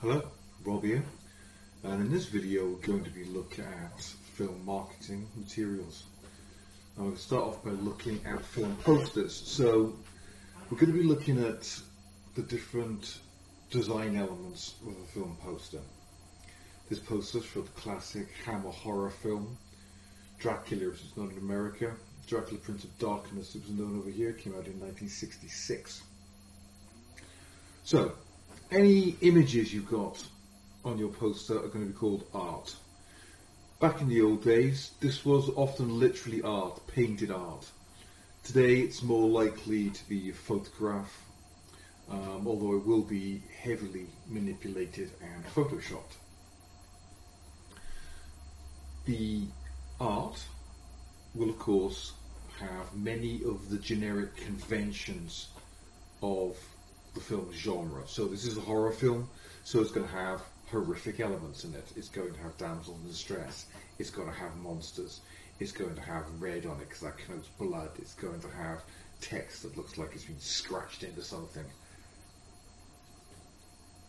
Hello, Rob here, and in this video we're going to be looking at film marketing materials. I'm going to start off by looking at film posters. So we're going to be looking at the different design elements of a film poster. This poster is for the classic Hammer horror film, Dracula, which is known in America. Dracula Prince of Darkness, it was known over here, came out in 1966. So, any images you've got on your poster are going to be called art. Back in the old days, this was often literally art, painted art. Today it's more likely to be a photograph, although it will be heavily manipulated and photoshopped. The art will of course have many of the generic conventions of the film genre. So this is a horror film, so it's going to have horrific elements in it. It's going to have damsels in distress. It's going to have monsters. It's going to have red on it because that connotes blood. It's going to have text that looks like it's been scratched into something.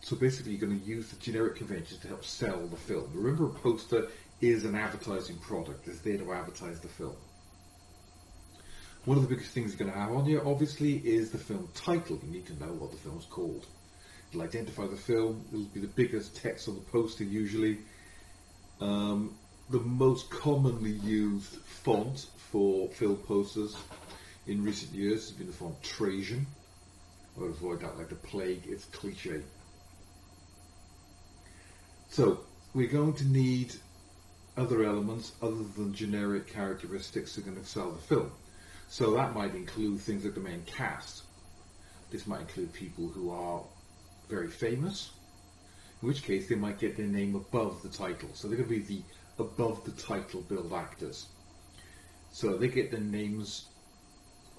So basically you're going to use the generic conventions to help sell the film. Remember, a poster is an advertising product. It's there to advertise the film. One of the biggest things you're going to have on here, obviously, is the film title. You need to know what the film's called. It'll identify the film. It'll be the biggest text on the poster, usually. The most commonly used font for film posters in recent years has been the font Trajan. I would avoid that like the plague. It's cliche. So, we're going to need other elements other than generic characteristics that are going to sell the film. So that might include things like the main cast. This might include people who are very famous, in which case they might get their name above the title. So they're going to be the above the title billed actors. So they get their names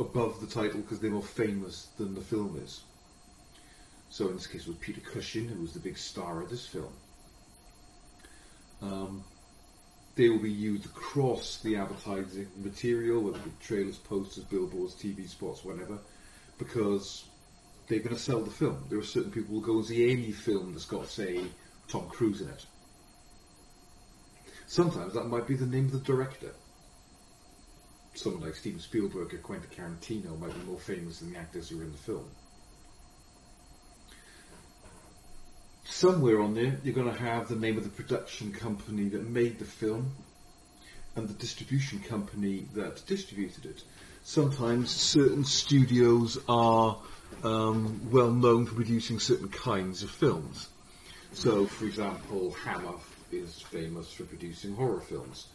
above the title because they're more famous than the film is. So in this case it was Peter Cushing, who was the big star of this film. They will be used across the advertising material, whether it be trailers, posters, billboards, TV spots, whatever, because they're going to sell the film. There are certain people who will go and see any film that's got, say, Tom Cruise in it. Sometimes that might be the name of the director. Someone like Steven Spielberg or Quentin Tarantino might be more famous than the actors who are in the film. Somewhere on there you're going to have the name of the production company that made the film and the distribution company that distributed it. Sometimes certain studios are well known for producing certain kinds of films. So for example, Hammer is famous for producing horror films.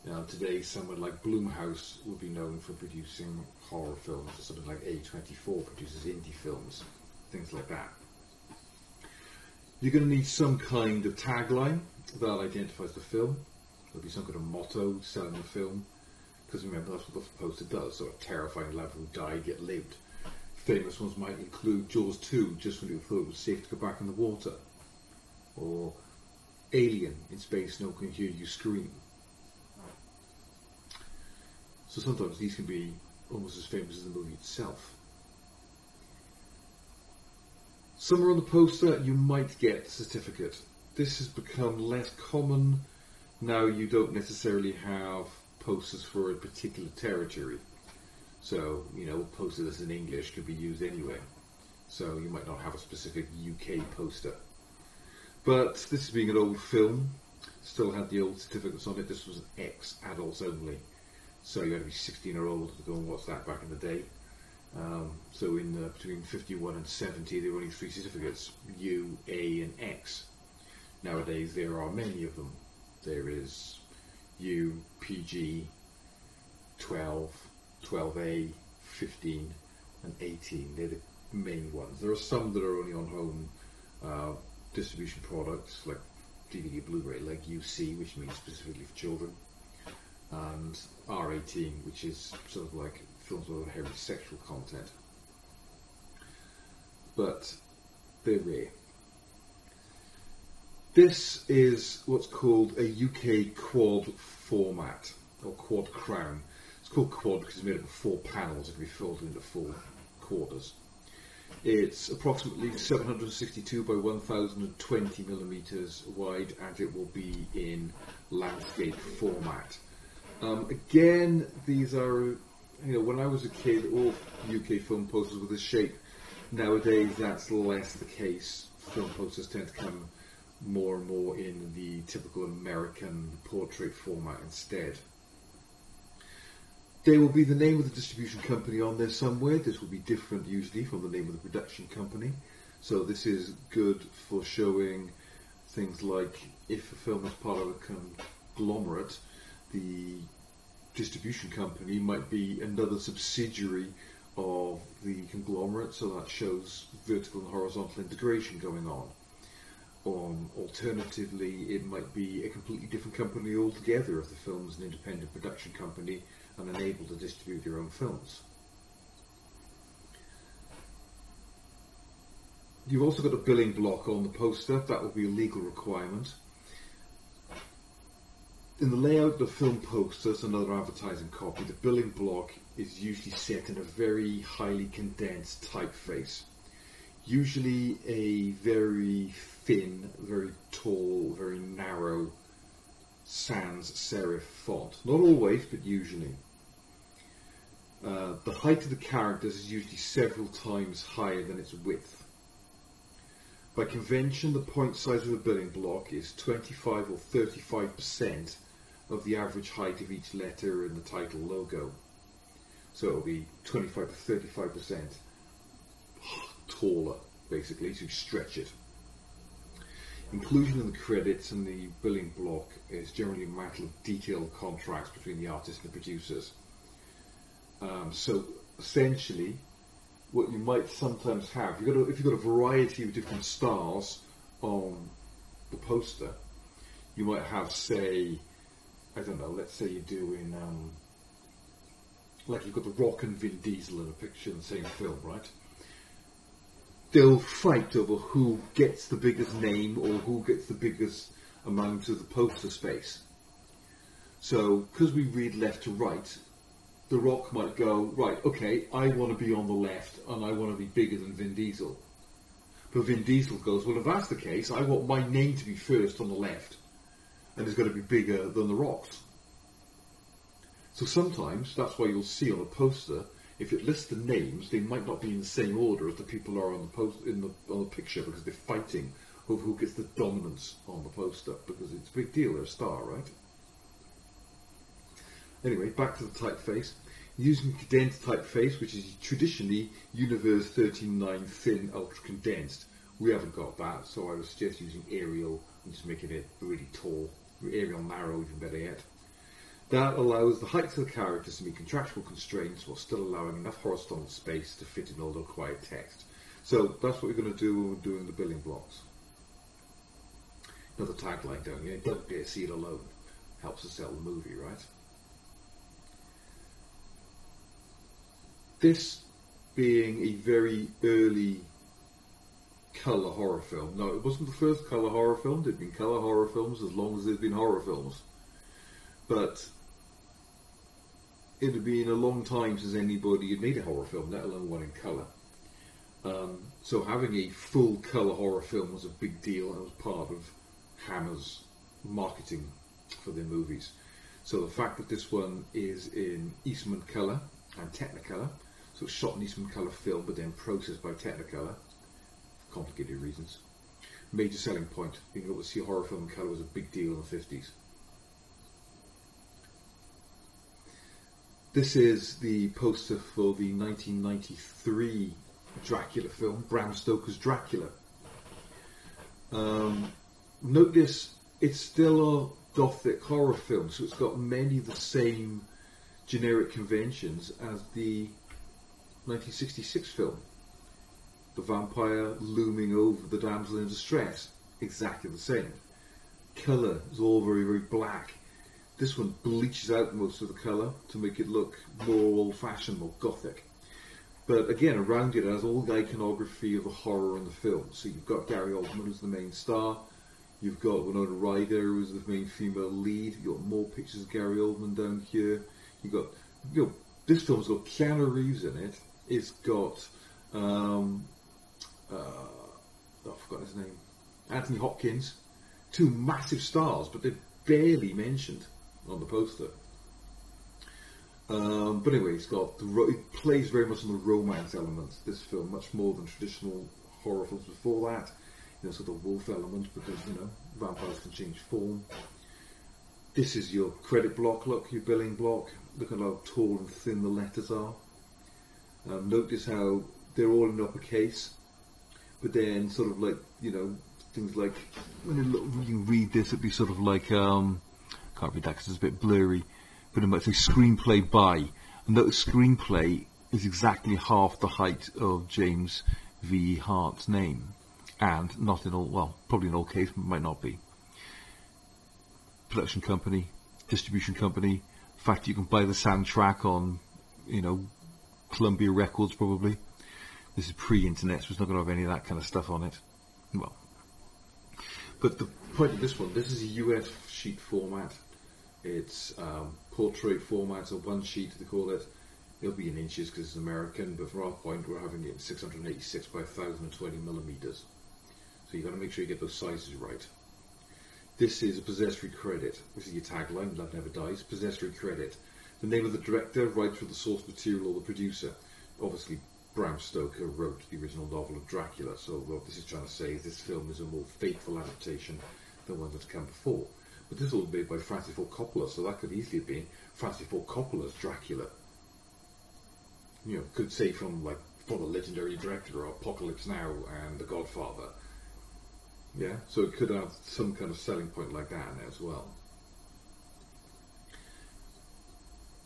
Now today someone like Blumhouse will be known for producing horror films, or something like A24 produces indie films, things like that. You're going to need some kind of tagline that identifies the film. There'll be some kind of motto selling the film, because remember that's what the poster does. So a terrifying love who died yet lived. Famous ones might include Jaws 2, just when you thought it was safe to go back in the water, or Alien, in space no one can hear you scream. So sometimes these can be almost as famous as the movie itself. Somewhere on the poster you might get a certificate. This has become less common. Now you don't necessarily have posters for a particular territory. So, a poster that's in English could be used anywhere. So you might not have a specific UK poster. But this being an old film, still had the old certificates on it. This was an X, adults only. So you had to be 16 or older to go and watch that back in the day. So in between 51 and 70 there were only 3 certificates, U, A and X. Nowadays there are many of them. There is U, PG, 12, 12A, 15 and 18. They're the main ones. There are some that are only on home distribution products like DVD, BluRay, like UC, which means specifically for children, and R18, which is sort of like films with heavy sexual content. But they're rare. This is what's called a UK quad format, or quad crown. It's called quad because it's made up of 4 panels that can be folded into 4 quarters. It's approximately 762 by 1020 millimeters wide, and it will be in landscape format. Again, these are, when I was a kid, all UK film posters were this shape. Nowadays, that's less the case. Film posters tend to come more and more in the typical American portrait format instead. There will be the name of the distribution company on there somewhere. This will be different usually from the name of the production company. So this is good for showing things like if a film is part of a conglomerate, the distribution company might be another subsidiary of the conglomerate, so that shows vertical and horizontal integration going on. Alternatively, it might be a completely different company altogether if the film is an independent production company and unable to distribute their own films. You've also got a billing block on the poster. That will be a legal requirement. In the layout of the film posters and other advertising copy, the billing block is usually set in a very highly condensed typeface. Usually a very thin, very tall, very narrow sans serif font. Not always, but usually. The height of the characters is usually several times higher than its width. By convention, the point size of the billing block is 25 or 35% of the average height of each letter in the title logo. So it'll be 25 to 35% taller, basically, to stretch it. Inclusion in the credits and the billing block is generally a matter of detailed contracts between the artists and the producers. So essentially, what you might sometimes have, if you've got a variety of different stars on the poster, you might have, say, I don't know, let's say you're doing, like you've got The Rock and Vin Diesel in a picture in the same film, right? They'll fight over who gets the biggest name or who gets the biggest amount of the poster space. So, because we read left to right, The Rock might go, right, okay, I want to be on the left and I want to be bigger than Vin Diesel. But Vin Diesel goes, well, if that's the case, I want my name to be first on the left. And it's going to be bigger than The Rock's. So sometimes, that's why you'll see on a poster, if it lists the names, they might not be in the same order as the people are on the picture, because they're fighting over who gets the dominance on the poster, because it's a big deal, they're a star, right? Anyway, back to the typeface. Using condensed typeface, which is traditionally Universe 39 thin, ultra condensed. We haven't got that, so I would suggest using Arial and just making it really tall. Arial narrow, even better yet. That allows the heights of the characters to meet contractual constraints while still allowing enough horizontal space to fit in all the required text. So that's what we're going to do when we're doing the billing blocks. Another tagline down here, don't dare see it alone. Helps to sell the movie, right? This being a very early colour horror film. No, it wasn't the first colour horror film. There'd been colour horror films as long as there'd been horror films. But it had been a long time since anybody had made a horror film, let alone one in colour. So having a full colour horror film was a big deal, and it was part of Hammer's marketing for their movies. So the fact that this one is in Eastman colour and Technicolor, so it's shot in Eastman colour film but then processed by Technicolor, for complicated reasons. Major selling point, being able to see a horror film in colour was a big deal in the 50s. This is the poster for the 1993 Dracula film, Bram Stoker's Dracula. Notice it's still a gothic horror film, so it's got many of the same generic conventions as the 1966 film. The vampire looming over the damsel in distress, exactly the same. Colour is all very, very black. This one bleaches out most of the colour to make it look more old-fashioned, more gothic. But again, around it has all the iconography of the horror in the film. So you've got Gary Oldman, who's the main star. You've got Winona Ryder, who's the main female lead. You've got more pictures of Gary Oldman down here. You've got, this film's got Keanu Reeves in it. It's got I've forgotten his name, Anthony Hopkins, two massive stars, but they're barely mentioned on the poster. But anyway, it plays very much on the romance element, this film, much more than traditional horror films before that. Sort of wolf element, because, vampires can change form. This is your credit block, look, your billing block. Look at how tall and thin the letters are. Notice how they're all in uppercase, but then sort of like, things like, when you read this, it'd be sort of like, can't read that because it's a bit blurry, but it might say screenplay by, and that screenplay is exactly half the height of James V. Hart's name, and not in all, well, probably in all cases, but might not be. Production company, distribution company, in fact you can buy the soundtrack on, Columbia Records probably. This is pre-internet, so it's not going to have any of that kind of stuff on it. Well, but the point of this one, this is a US sheet format. It's portrait format, so one sheet they call it. It'll be in inches because it's American, but from our point we're having it in 686 by 1020 millimeters. So you've got to make sure you get those sizes right. This is a possessory credit. This is your tagline, Love Never Dies. Possessory credit. The name of the director, writer of the source material, or the producer. Obviously, Bram Stoker wrote the original novel of Dracula, so what this is trying to say is this film is a more faithful adaptation than one that's come before. But this was made by Francis Ford Coppola, so that could easily have been Francis Ford Coppola's Dracula. Could say from the legendary director of Apocalypse Now and The Godfather. Yeah, so it could have some kind of selling point like that in there as well.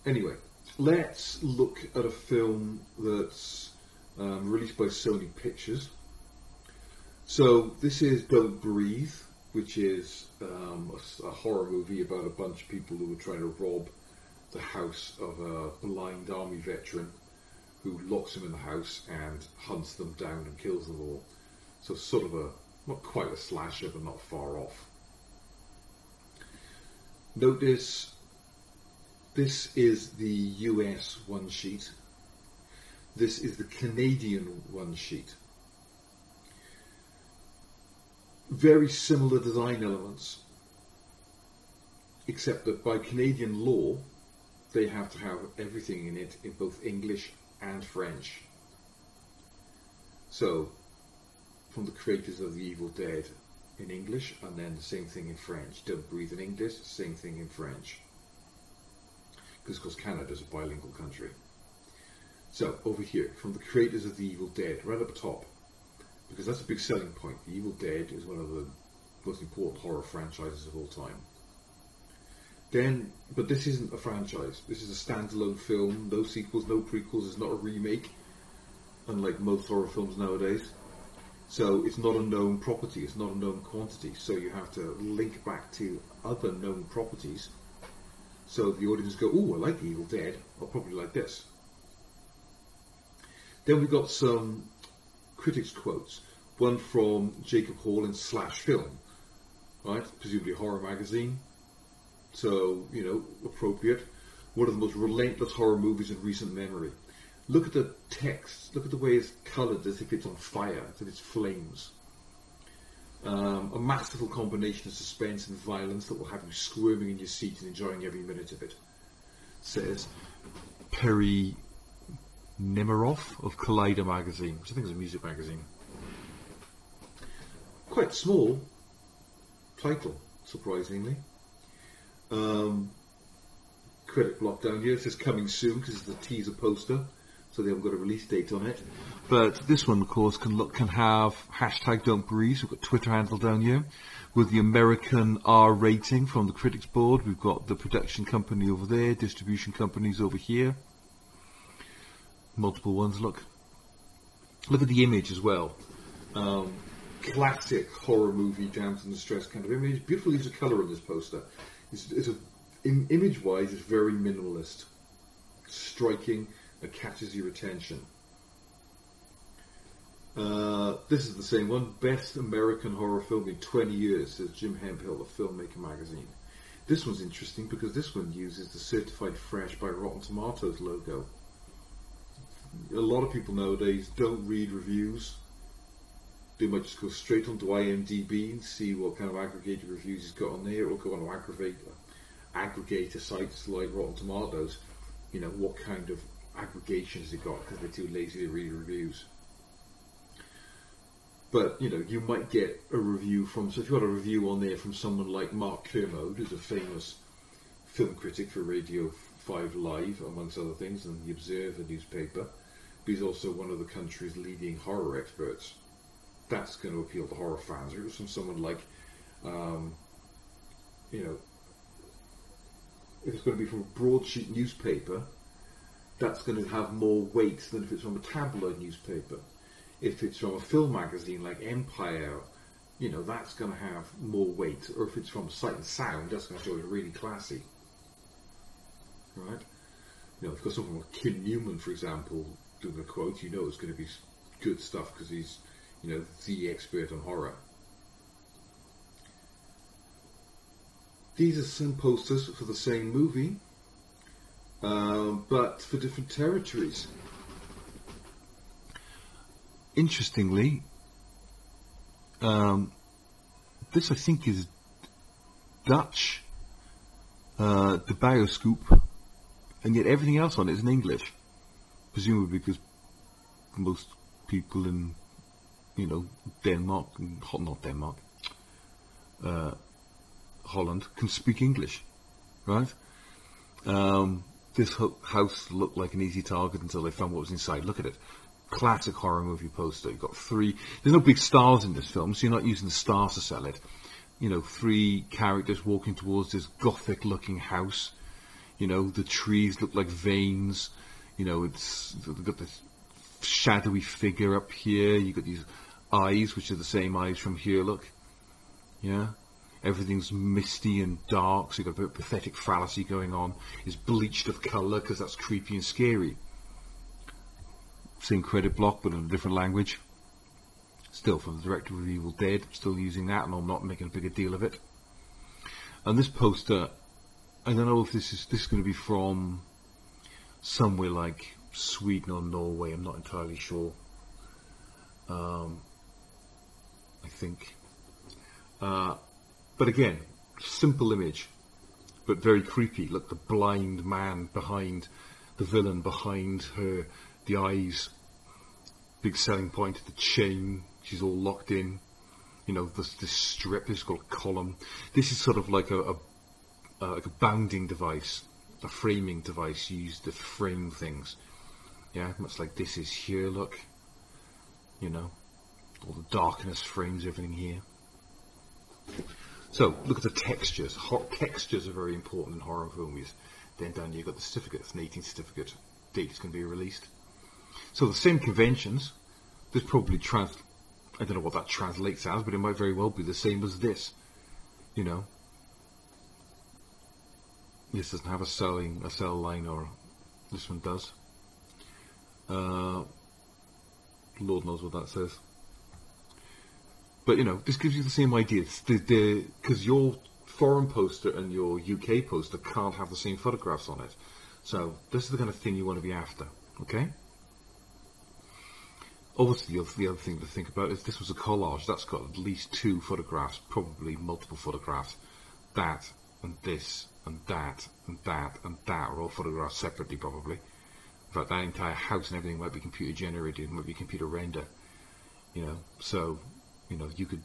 Anyway, let's look at a film that's released by Sony Pictures. So this is Don't Breathe, which is a horror movie about a bunch of people who were trying to rob the house of a blind army veteran who locks them in the house and hunts them down and kills them all. So sort of not quite a slasher, but not far off. Notice this is the US one sheet. This is the Canadian one sheet. Very similar design elements, except that by Canadian law, they have to have everything in it in both English and French. So, from the creators of The Evil Dead in English, and then the same thing in French. Don't Breathe in English, same thing in French. Because of course Canada's a bilingual country. So, over here, from the creators of The Evil Dead, right at the top, because that's a big selling point. The Evil Dead is one of the most important horror franchises of all time. Then, but this isn't a franchise. This is a standalone film, no sequels, no prequels, it's not a remake, unlike most horror films nowadays. So it's not a known property, it's not a known quantity, so you have to link back to other known properties. So the audience go, oh, I like The Evil Dead, I'll probably like this. Then we've got some critics' quotes. One from Jacob Hall in Slash Film, right? Presumably a horror magazine. So, appropriate. One of the most relentless horror movies in recent memory. Look at the text. Look at the way it's coloured as if it's on fire, as if it's flames. A masterful combination of suspense and violence that will have you squirming in your seat and enjoying every minute of it. Says Perry Nemiroff of Collider magazine, which I think is a music magazine. Quite small title, surprisingly. Credit block down here, it says coming soon because it's a teaser poster, so they haven't got a release date on it. But this one, of course, can have hashtag Don't Breathe. We've got Twitter handle down here with the American R rating from the Critics Board. We've got the production company over there, distribution companies over here. Multiple ones, look. Look at the image as well. Classic horror movie, Damned in Distress kind of image. Beautiful use of colour in this poster. Image-wise, it's very minimalist. Striking, it catches your attention. This is the same one. Best American horror film in 20 years, says Jim Hemphill of Filmmaker magazine. This one's interesting because this one uses the Certified Fresh by Rotten Tomatoes logo. A lot of people nowadays don't read reviews. they might just go straight onto IMDb and see what kind of aggregated reviews he's got on there, or go on aggregator sites like Rotten Tomatoes. You know, what kind of aggregation has it got, because they're too lazy to read reviews. But, you know, you might get a review from, so if you've got a review on there from someone like Mark Kermode, who's a famous film critic for Radio 5 Live, amongst other things, and The Observer newspaper, but he's also one of the country's leading horror experts. That's going to appeal to horror fans. Or it was from someone like, you know, if it's going to be from a broadsheet newspaper, that's going to have more weight than if it's from a tabloid newspaper. If it's from a film magazine like Empire, you know, that's going to have more weight. Or if it's from Sight and Sound, that's going to show it really classy. Right? You know, if you've got someone like Kim Newman, for example, doing a quote, you know it's going to be good stuff because he's, you know, the expert on horror. These are some posters for the same movie, but for different territories. Interestingly, this I think is Dutch, the Bioscoop, and yet everything else on it is in English, presumably because most people in, you know, Denmark, not Denmark, Holland can speak English, right? This house looked like an easy target until they found what was inside. Look at it. Classic horror movie poster. You've got three, there's no big stars in this film, so you're not using the stars to sell it. You know, three characters walking towards this gothic looking house. You know, the trees look like veins. You know, they've got this shadowy figure up here. You've got these eyes, which are the same eyes from here, look. Yeah? Everything's misty and dark, so you've got a bit of pathetic fallacy going on. It's bleached of colour, because that's creepy and scary. Same credit block, but in a different language. Still, from the director of Evil Dead, still using that, and I'm not making a bigger deal of it. And this poster, I don't know if this is going to be from somewhere like Sweden or Norway. I'm not entirely sure. I think. But again, simple image, but very creepy. Look, the blind man behind the villain, behind her, the eyes, big selling point, the chain, she's all locked in. You know, this strip, this is called a column. This is sort of like a bounding device, a framing device used to frame things. Yeah, much like this is here, look. You know, all the darkness frames everything here. So, look at the textures. Textures are very important in horror movies. Then down you've got the certificate. It's an 18 certificate. Date is going to be released. So the same conventions. This probably I don't know what that translates as, but it might very well be the same as this. You know. This doesn't have a cell line, or this one does. Lord knows what that says. But, you know, this gives you the same idea. Because your foreign poster and your UK poster can't have the same photographs on it. So, this is the kind of thing you want to be after. Okay? Obviously, the other thing to think about is this was a collage. That's got at least 2 photographs, probably multiple photographs. That, and this, and that, and that, and that are all photographed separately, probably. In fact, that entire house and everything might be computer generated, might be computer render. You know, so... You know, you could,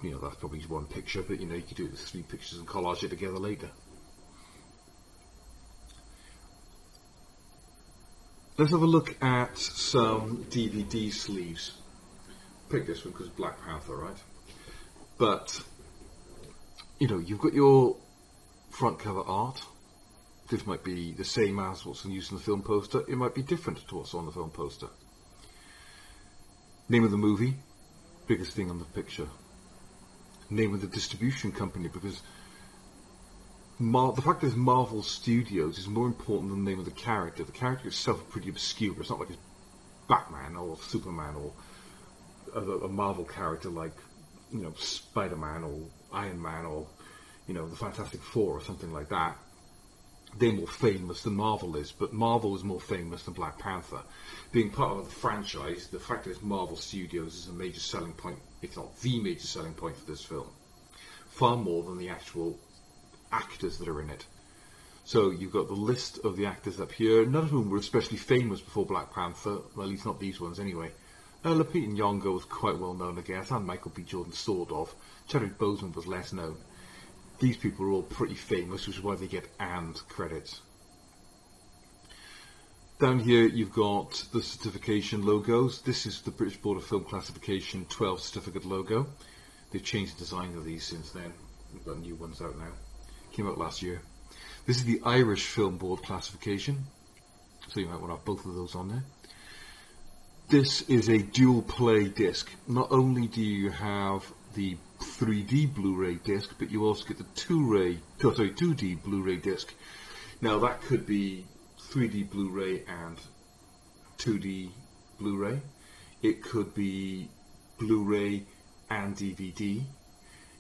you know, that's probably one picture, but, you know, you could do it with 3 pictures and collage it together later. Let's have a look at some DVD sleeves. Pick this one because Black Panther, right? But, you know, you've got your front cover art. This might be the same as what's used in the film poster. It might be different to what's on the film poster. Name of the movie. Biggest thing on the picture. Name of the distribution company, because the fact that it's Marvel Studios is more important than the name of the character. The character itself is pretty obscure. It's not like it's Batman or Superman or a Marvel character like, you know, Spider-Man or Iron Man or, you know, the Fantastic Four or something like that. They're more famous than Marvel is, but Marvel is more famous than Black Panther. Being part of the franchise, the fact that it's Marvel Studios is a major selling point it's not the major selling point for this film, far more than the actual actors that are in it. So you've got the list of the actors up here, none of whom were especially famous before Black Panther, well, at least not these ones anyway. Lupita Nyong'o was quite well known, I guess, and Michael B. Jordan sort of. Chadwick Boseman was less known. These people are all pretty famous, which is why they get "and" credits. Down here you've got the certification logos. This is the British Board of Film Classification 12 certificate logo. They've changed the design of these since then. We've got new ones out now. Came out last year. This is the Irish Film Board classification, so you might want to have both of those on there. This is a dual play disc. Not only do you have the 3D Blu-ray disc, but you also get the 2D Blu-ray disc. Now that could be 3D Blu-ray and 2D Blu-ray. It could be Blu-ray and DVD.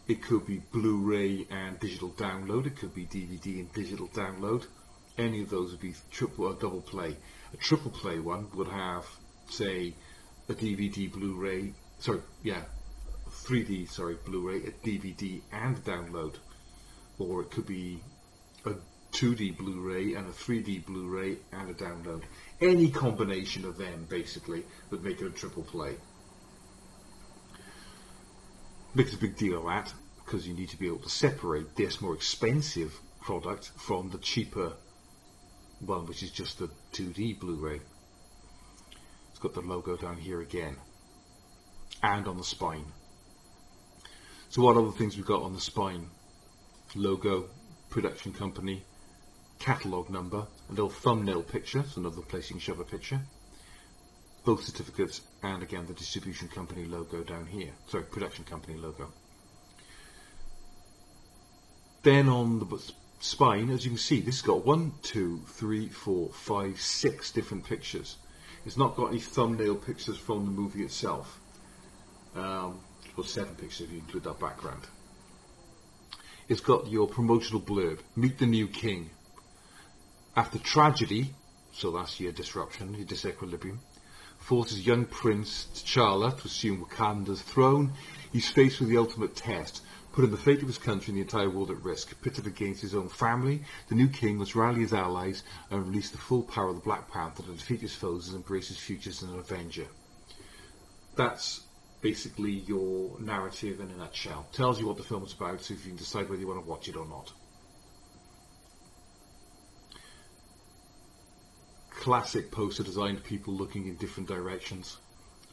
It could be Blu-ray and digital download. It could be DVD and digital download. Any of those would be triple or double play. A triple play one would have, say, a DVD Blu-ray, 3D Blu-ray, a DVD and a download. Or it could be a 2D Blu-ray and a 3D Blu-ray and a download. Any combination of them basically would make it a triple play. Makes a big deal of that because you need to be able to separate this more expensive product from the cheaper one, which is just the 2D Blu-ray. It's got the logo down here again and on the spine. So what other things we've got on the spine? Logo, production company, catalogue number, a little thumbnail picture, so another place you can shove a picture, both certificates, and again the distribution company logo down here, sorry, production company logo. Then on the spine, as you can see, this has got 1, 2, 3, 4, 5, 6 different pictures. It's not got any thumbnail pictures from the movie itself. Well, 7 pictures if you include that background. It's got your promotional blurb, Meet the New King. After tragedy, so that's your disruption, your disequilibrium, forces young Prince T'Challa to assume Wakanda's throne. He's faced with the ultimate test, putting the fate of his country and the entire world at risk. Pitted against his own family, the new king must rally his allies and release the full power of the Black Panther to defeat his foes and embrace his future as an Avenger. That's basically your narrative in a nutshell. Tells you what the film is about, so if you can decide whether you want to watch it or not. Classic poster designed people looking in different directions,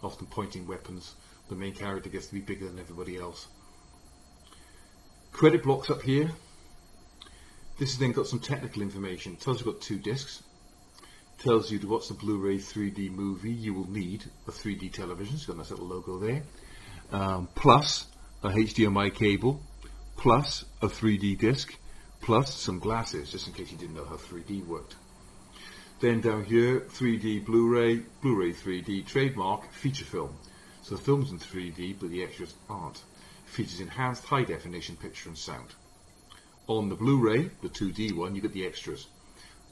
often pointing weapons. The main character gets to be bigger than everybody else. Credit blocks up here. This has then got some technical information. It tells you've got 2 discs. Tells you to watch the Blu-ray 3D movie you will need a 3D television. It's got a nice little logo there. Plus a HDMI cable, plus a 3D disc, plus some glasses, just in case you didn't know how 3D worked. Then down here, 3D Blu-ray, Blu-ray 3D, trademark, feature film. So the film's in 3D, but the extras aren't. Features enhanced high definition picture and sound. On the Blu-ray, the 2D one, you get the extras.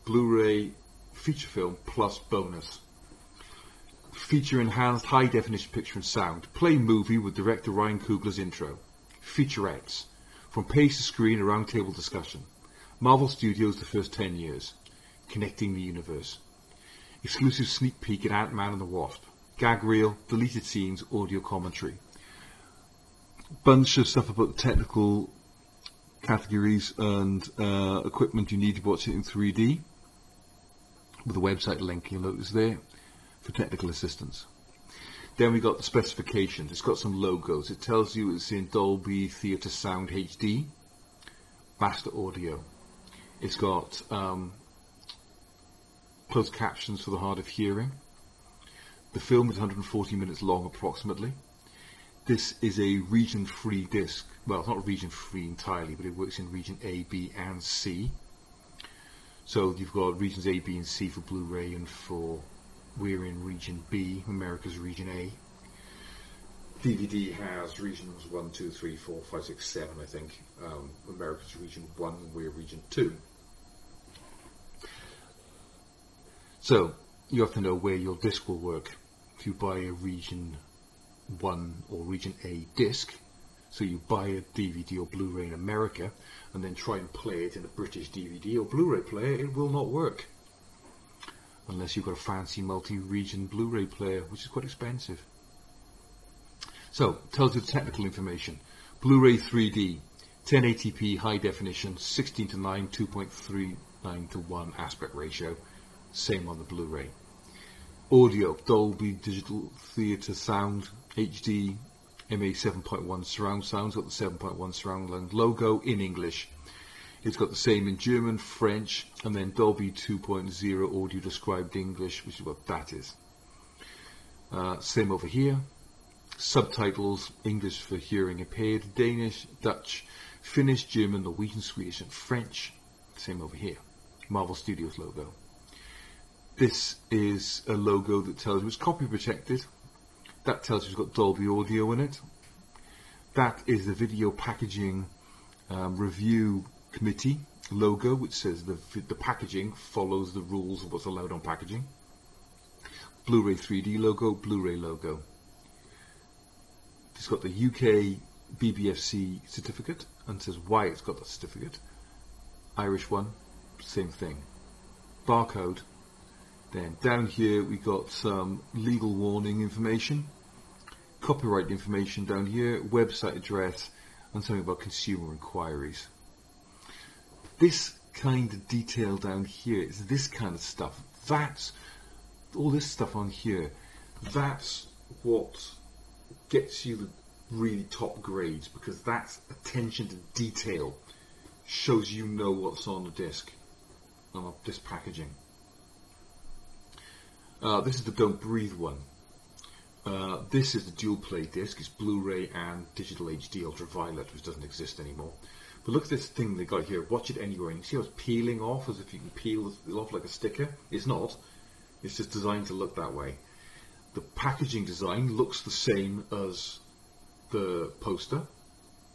Blu-ray feature film plus bonus. Feature enhanced high definition picture and sound. Play movie with director Ryan Coogler's intro. Featurettes. From page to screen, a roundtable discussion. Marvel Studios the first 10 years. Connecting the universe. Exclusive sneak peek at Ant-Man and the Wasp. Gag reel, deleted scenes, audio commentary. Bunch of stuff about the technical categories and equipment you need to watch it in 3D. With a website link you'll notice there for technical assistance. Then we got the specifications. It's got some logos. It tells you it's in Dolby Theatre Sound HD, Master Audio. It's got closed captions for the hard of hearing. The film is 140 minutes long approximately. This is a region-free disc. Well, it's not region-free entirely, but it works in region A, B and C. So you've got regions A, B and C for Blu-ray, and we're in region B, America's region A. DVD has regions 1, 2, 3, 4, 5, 6, 7 I think. America's region 1 and we're region 2. So you have to know where your disc will work. If you buy a region 1 or region A disc. So you buy a DVD or Blu-ray in America and then try and play it in a British DVD or Blu-ray player, it will not work. Unless you've got a fancy multi-region Blu-ray player, which is quite expensive. So, it tells you the technical information. Blu-ray 3D, 1080p high definition, 16:9, 2.39 to 1 aspect ratio. Same on the Blu-ray. Audio, Dolby Digital Theatre Sound, HD, MA 7.1 surround sound. It's got the 7.1 surround sound logo in English. It's got the same in German, French, and then Dolby 2.0 audio described English, which is what that is. Same over here. Subtitles, English for hearing impaired, Danish, Dutch, Finnish, German, Norwegian, Swedish, and French. Same over here. Marvel Studios logo. This is a logo that tells you it's copy protected. That tells you it's got Dolby audio in it. That is the video packaging review committee logo, which says the packaging follows the rules of what's allowed on packaging. Blu-ray 3D logo, Blu-ray logo. It's got the UK BBFC certificate and says why it's got that certificate. Irish one, same thing. Barcode. Then down here we got some legal warning information, copyright information down here, website address, and something about consumer inquiries. This kind of detail down here is this kind of stuff. That's all this stuff on here. That's what gets you the really top grades, because that's attention to detail. Shows you know what's on the disc, on this packaging. This is the Don't Breathe one. This is the dual play disc. It's Blu-ray and digital HD Ultraviolet, which doesn't exist anymore. But look at this thing they got here. Watch it anywhere. And you see how it's peeling off, as if you can peel it off like a sticker. It's not. It's just designed to look that way. The packaging design looks the same as the poster,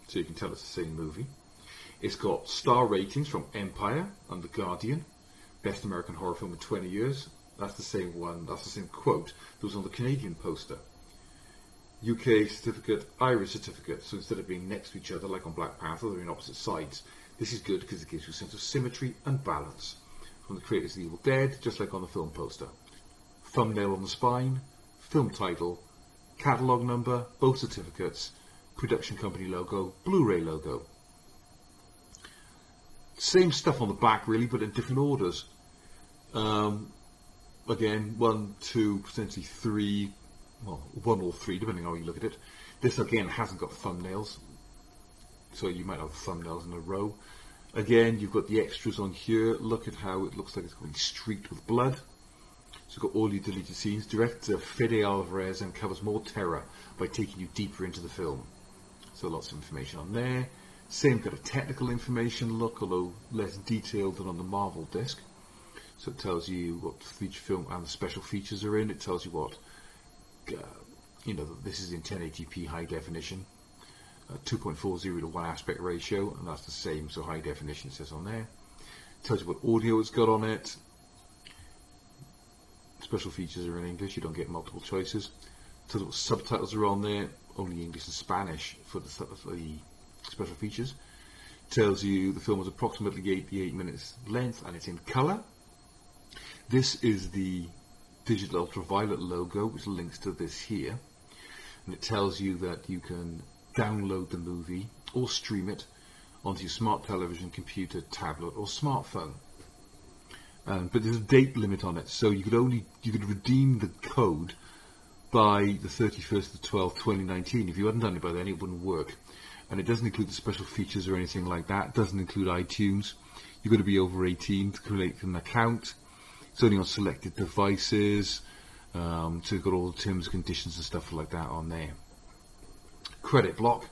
so you can tell it's the same movie. It's got star ratings from Empire and The Guardian. Best American horror film in 20 years. That's the same one, that's the same quote that was on the Canadian poster. UK certificate, Irish certificate. So instead of being next to each other like on Black Panther, they're in opposite sides. This is good because it gives you a sense of symmetry and balance. From the creators of The Evil Dead, just like on the film poster. Thumbnail on the spine, film title, catalogue number, both certificates, production company logo, Blu-ray logo. Same stuff on the back really, but in different orders. Again, 1, 2, potentially 3, well, 1 or 3, depending on how you look at it. This again hasn't got thumbnails, so you might have thumbnails in a row. Again, you've got the extras on here. Look at how it looks like it's going streaked with blood. So you've got all your deleted scenes. Director Fede Alvarez and covers more terror by taking you deeper into the film. So lots of information on there. Same kind of technical information look, although less detailed than on the Marvel disc. So it tells you what the feature film and the special features are in. It tells you what, this is in 1080p high definition, 2.40 to 1 aspect ratio, and that's the same, so high definition it says on there. It tells you what audio it's got on it. Special features are in English, you don't get multiple choices. It tells you what subtitles are on there, only English and Spanish for the special features. It tells you the film is approximately 88 minutes length and it's in colour. This is the digital ultraviolet logo, which links to this here, and it tells you that you can download the movie or stream it onto your smart television, computer, tablet or smartphone. But there's a date limit on it, so you could redeem the code by the 31st of 12, 2019. If you hadn't done it by then, it wouldn't work. And it doesn't include the special features or anything like that. It doesn't include iTunes. You've got to be over 18 to create an account. It's only on selected devices, so you've got all the terms, conditions and stuff like that on there. Credit block.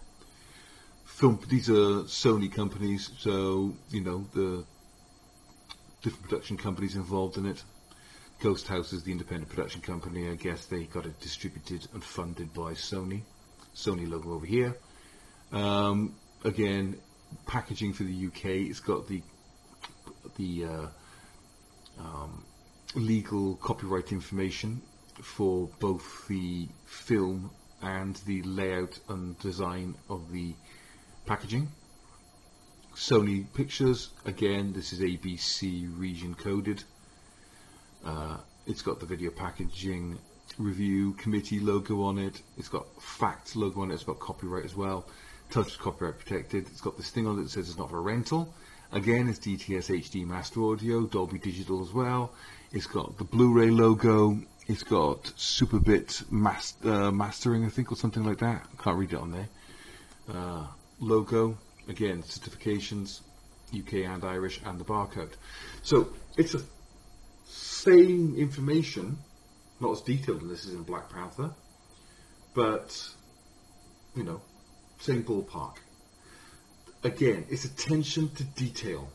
These are Sony companies, so the different production companies involved in it. Ghost House is the independent production company. I guess they got it distributed and funded by Sony. Sony logo over here. Again, packaging for the UK. It's got the legal copyright information for both the film and the layout and design of the packaging. Sony pictures, again, this is ABC region coded. It's got the video packaging review committee logo on it. It's got facts logo on it. It's got copyright as well. Tells it's copyright protected. It's got this thing on it that says it's not for rental. Again, it's DTS HD Master Audio, Dolby Digital as well. It's got the Blu-ray logo. It's got Superbit mastering, I think, or something like that. I can't read it on there. Logo, again, certifications, UK and Irish, and the barcode. So it's a same information, not as detailed as this is in Black Panther, but you know, same ballpark. Again, it's attention to detail.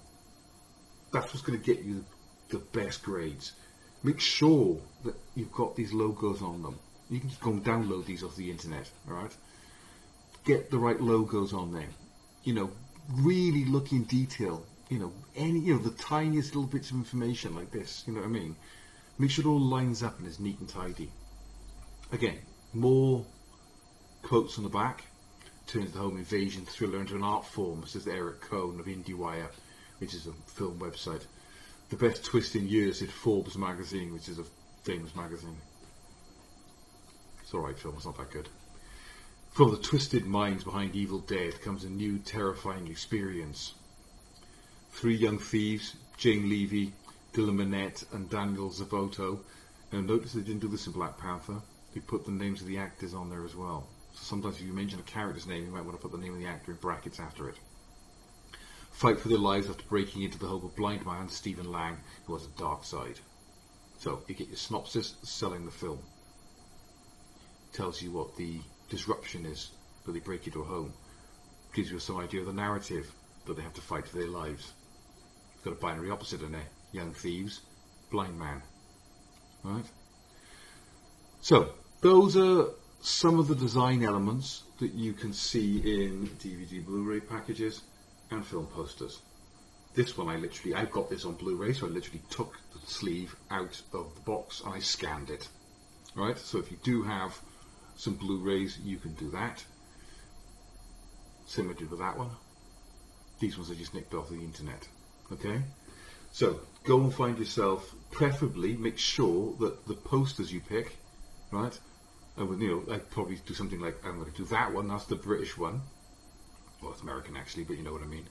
That's what's going to get you the best grades. Make sure that you've got these logos on them. You can just go and download these off the internet, alright? Get the right logos on them. You know, really look in detail. You know, the tiniest little bits of information like this, you know what I mean? Make sure it all lines up and is neat and tidy. Again, more quotes on the back. Turns the home invasion thriller into an art form, says Eric Cohn of IndieWire, which is a film website. The best twist in years, said Forbes magazine, which is a famous magazine. It's alright film, it's not that good. From the twisted minds behind Evil Dead comes a new terrifying experience. 3 young thieves, Jane Levy, Dylan Minnette and Daniel Zavoto. Now notice they didn't do this in Black Panther. They put the names of the actors on there as well. So sometimes if you mention a character's name, you might want to put the name of the actor in brackets after it. Fight for their lives after breaking into the home of blind man Stephen Lang, who has a dark side. So you get your synopsis, selling the film. Tells you what the disruption is that they break into a home. Gives you some idea of the narrative that they have to fight for their lives. You've got a binary opposite in there. Young thieves, blind man. Right? So, those are some of the design elements that you can see in DVD Blu-ray packages and film posters. This one I've got this on Blu-ray, so I literally took the sleeve out of the box and I scanned it. Right? So if you do have some Blu-rays, you can do that. Similar to that one. These ones I just nicked off the internet. Okay? So, go and find yourself, preferably make sure that the posters you pick, right, I'd probably do something like, I'm going to do that one, that's the British one. Well, it's American actually, but you know what I mean.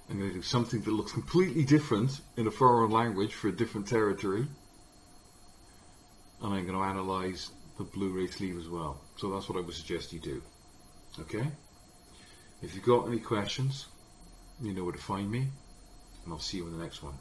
I'm going to do something that looks completely different in a foreign language for a different territory. And I'm going to analyse the Blu-ray sleeve as well. So that's what I would suggest you do. Okay? If you've got any questions, you know where to find me. And I'll see you in the next one.